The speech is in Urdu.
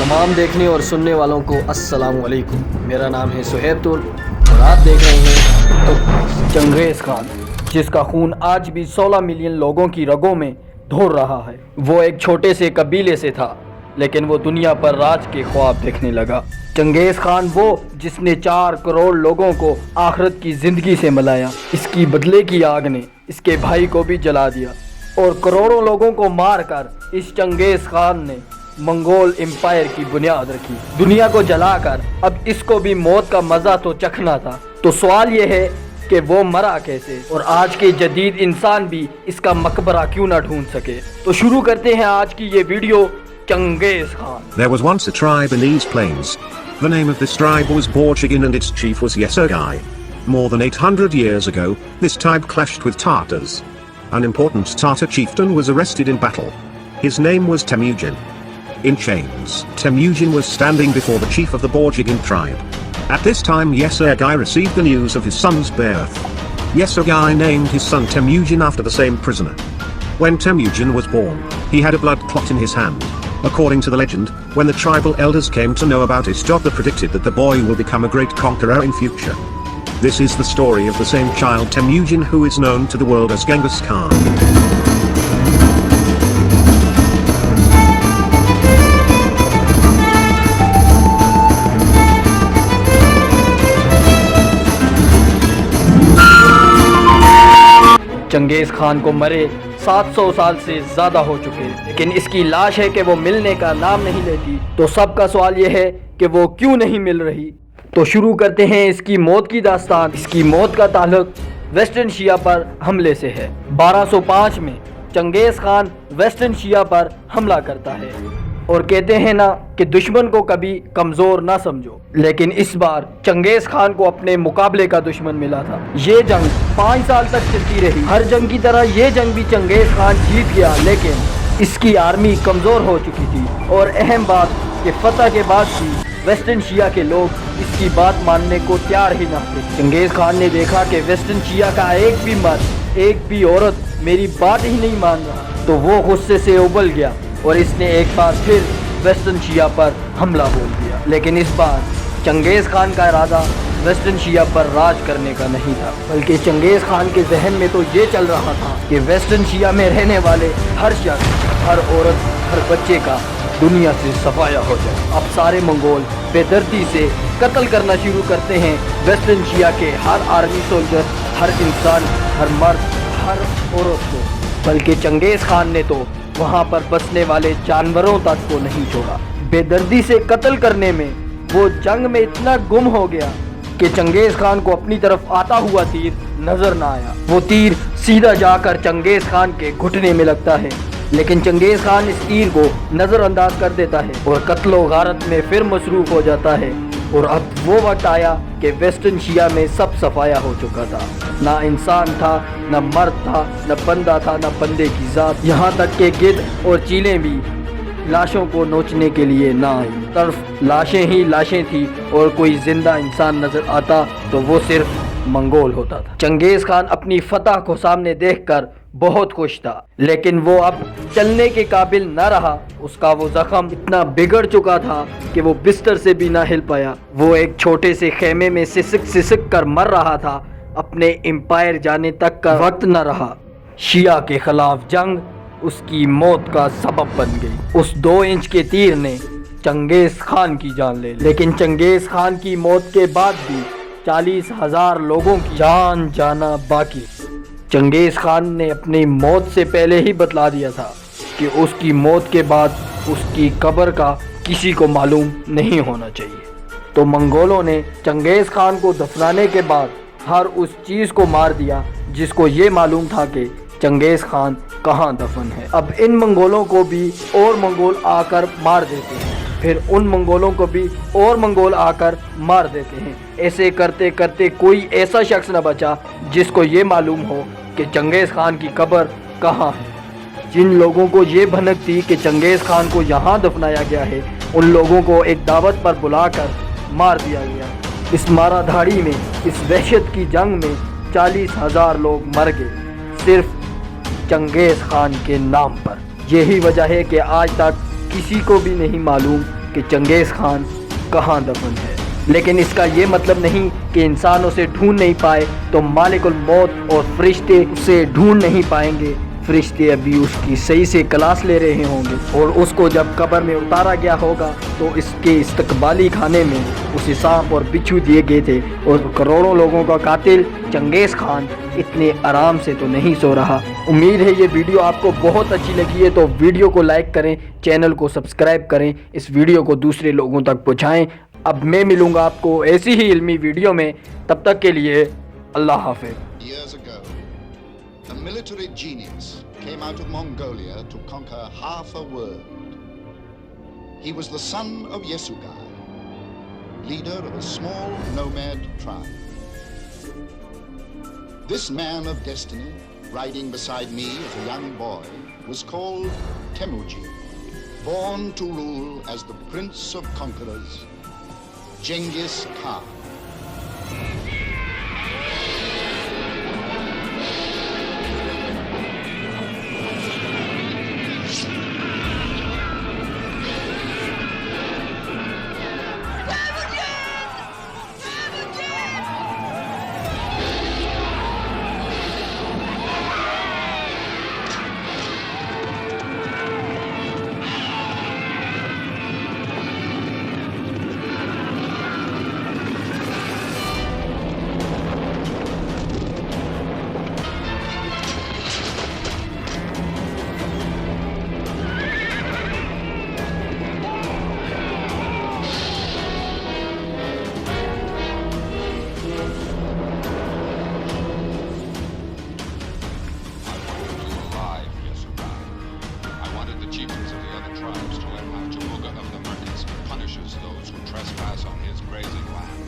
تمام دیکھنے اور سننے والوں کو السلام علیکم۔ میرا نام ہے سہیب ترک اور آپ دیکھ رہے ہیں ترک۔ چنگیز خان، جس کا خون آج بھی 16 ملین لوگوں کی رگوں میں دوڑ رہا ہے، وہ ایک چھوٹے سے قبیلے سے تھا، لیکن وہ دنیا پر راج کے خواب دیکھنے لگا۔ چنگیز خان وہ جس نے 4 کروڑ لوگوں کو آخرت کی زندگی سے ملایا۔ اس کی بدلے کی آگ نے اس کے بھائی کو بھی جلا دیا اور کروڑوں لوگوں کو مار کر اس چنگیز خان نے منگول امپائر کی بنیاد رکھی۔ دنیا کو جلا کر اب اس کو بھی موت کا مزہ تو چکھنا تھا۔ تو سوال یہ ہے کہ وہ مرا کیسے، اور آج کے جدید انسان بھی اس کا مقبرہ کیوں نہ ڈھونڈ سکے۔ تو شروع کرتے ہیں آج کی یہ video Genghis Khan. There was once a tribe in these plains. The name of this tribe was Beijing and its chief was Ögedei. More than 800 years ago, this tribe clashed with Tartars. An important Tartar chieftain was arrested in battle. His name was Tümelün. In chains, Tümelün was standing before the chief of the Beijing tribe. At this time Ögedei received the news of his son's birth. Ögedei named his son Tümelün after the same prisoner. When Tümelün was born, he had a blood clot in his hand. According to the legend, when the tribal elders came to know about it, they predicted that the boy will become a great conqueror in future. This is the story of the same child Tümelün, who is known to the world as Genghis Khan. چنگیز خان کو مرے 700 سال سے زیادہ ہو چکے، لیکن اس کی لاش ہے کہ وہ ملنے کا نام نہیں لیتی۔ تو سب کا سوال یہ ہے کہ وہ کیوں نہیں مل رہی۔ تو شروع کرتے ہیں اس کی موت کی داستان۔ اس کی موت کا تعلق ویسٹرن شیعہ پر حملے سے ہے۔ 1205 میں چنگیز خان ویسٹرن شیعہ پر حملہ کرتا ہے اور کہتے ہیں نا کہ دشمن کو کبھی کمزور نہ سمجھو، لیکن اس بار چنگیز خان کو اپنے مقابلے کا دشمن ملا تھا۔ یہ جنگ 5 سال تک چلتی رہی۔ ہر جنگ کی طرح یہ جنگ بھی چنگیز خان جیت گیا، لیکن اس کی آرمی کمزور ہو چکی تھی، اور اہم بات کہ فتح کے بعد بھی ویسٹرن شیعہ کے لوگ اس کی بات ماننے کو تیار ہی نہ تھے۔ چنگیز خان نے دیکھا کہ ویسٹرن شیعہ کا ایک بھی مرد، ایک بھی عورت میری بات ہی نہیں مان رہا، تو وہ غصے سے ابل گیا اور اس نے ایک بار پھر ویسٹرن شیعہ پر حملہ بول دیا۔ لیکن اس بار چنگیز خان کا ارادہ ویسٹرن شیعہ پر راج کرنے کا نہیں تھا، بلکہ چنگیز خان کے ذہن میں تو یہ چل رہا تھا کہ ویسٹرن شیعہ میں رہنے والے ہر شخص، ہر عورت، ہر بچے کا دنیا سے صفایا ہو جائے۔ اب سارے منگول بے دردی سے قتل کرنا شروع کرتے ہیں ویسٹرن شیعہ کے ہر آرمی سولجر، ہر انسان، ہر مرد، ہر عورت کو، بلکہ چنگیز خان نے تو وہاں پر بسنے والے جانوروں تک کو نہیں چھوڑا۔ بے دردی سے قتل کرنے میں وہ جنگ میں اتنا گم ہو گیا کہ چنگیز خان کو اپنی طرف آتا ہوا تیر نظر نہ آیا۔ وہ تیر سیدھا جا کر چنگیز خان کے گھٹنے میں لگتا ہے، لیکن چنگیز خان اس تیر کو نظر انداز کر دیتا ہے اور قتل و غارت میں پھر مصروف ہو جاتا ہے۔ اور اب وہ وقت آیا کہ ویسٹرن شیعہ میں سب صفایا ہو چکا تھا۔ نہ انسان تھا، نہ مرد تھا، نہ بندہ تھا، نہ بندے کی ذات، یہاں تک کہ گدھ اور چیلیں بھی لاشوں کو نوچنے کے لیے نہ آئی۔ طرف لاشیں ہی لاشیں تھیں، اور کوئی زندہ انسان نظر آتا تو وہ صرف منگول ہوتا تھا۔ چنگیز خان اپنی فتح کو سامنے دیکھ کر بہت خوش تھا، لیکن وہ اب چلنے کے قابل نہ رہا۔ اس کا وہ زخم اتنا بگڑ چکا تھا کہ وہ بستر سے بھی نہ ہل پایا۔ وہ ایک چھوٹے سے خیمے میں سسک کر مر رہا تھا۔ اپنے امپائر جانے تک کا وقت نہ رہا۔ شیعہ کے خلاف جنگ اس کی موت کا سبب بن گئی۔ اس 2 انچ کے تیر نے چنگیز خان کی جان لے لی، لیکن چنگیز خان کی موت کے بعد بھی 40,000 لوگوں کی جان جانا باقی۔ چنگیز خان نے اپنی موت سے پہلے ہی بتلا دیا تھا کہ اس کی موت کے بعد اس کی قبر کا کسی کو معلوم نہیں ہونا چاہیے۔ تو منگولوں نے چنگیز خان کو دفنانے کے بعد ہر اس چیز کو مار دیا جس کو یہ معلوم تھا کہ چنگیز خان کہاں دفن ہے۔ اب ان منگولوں کو بھی اور منگول آ کر مار دیتے ہیں، پھر ان منگولوں کو بھی اور منگول آ کر مار دیتے ہیں۔ ایسے کرتے کرتے کوئی ایسا شخص نہ بچا جس کو یہ معلوم ہو کہ چنگیز خان کی قبر کہاں ہے۔ جن لوگوں کو یہ بھنک تھی کہ چنگیز خان کو یہاں دفنایا گیا ہے، ان لوگوں کو ایک دعوت پر بلا کر مار دیا گیا۔ اس مارا دھاڑی میں، اس وحشت کی جنگ میں 40,000 لوگ مر گئے، صرف چنگیز خان کے نام پر۔ یہی وجہ ہے کہ آج تک کسی کو بھی نہیں معلوم کہ چنگیز خان کہاں دفن ہے، لیکن اس کا یہ مطلب نہیں کہ انسان اسے ڈھونڈ نہیں پائے تو مالک الموت اور فرشتے اسے ڈھونڈ نہیں پائیں گے۔ فرشتے ابھی اس کی صحیح سے کلاس لے رہے ہوں گے، اور اس کو جب قبر میں اتارا گیا ہوگا تو اس کے استقبالی کھانے میں اسے سانپ اور بچھو دیے گئے تھے، اور کروڑوں لوگوں کا قاتل چنگیز خان اتنے آرام سے تو نہیں سو رہا۔ امید ہے یہ ویڈیو آپ کو بہت اچھی لگی ہے، تو ویڈیو کو لائک کریں، چینل کو سبسکرائب کریں، اس ویڈیو کو دوسرے لوگوں تک پہنچائیں۔ اب میں ملوں گا آپ کو ایسی ہی علمی ویڈیو میں، تب تک کے لیے اللہ حافظ۔ Years ago, a military genius came out of Mongolia to conquer half a world. He was the son of Yesugai, leader of a small nomad tribe. This man of destiny, riding beside me as a young boy, was called Temujin, born to rule as the prince of conquerors, Genghis Khan. Trespass on his grazing land.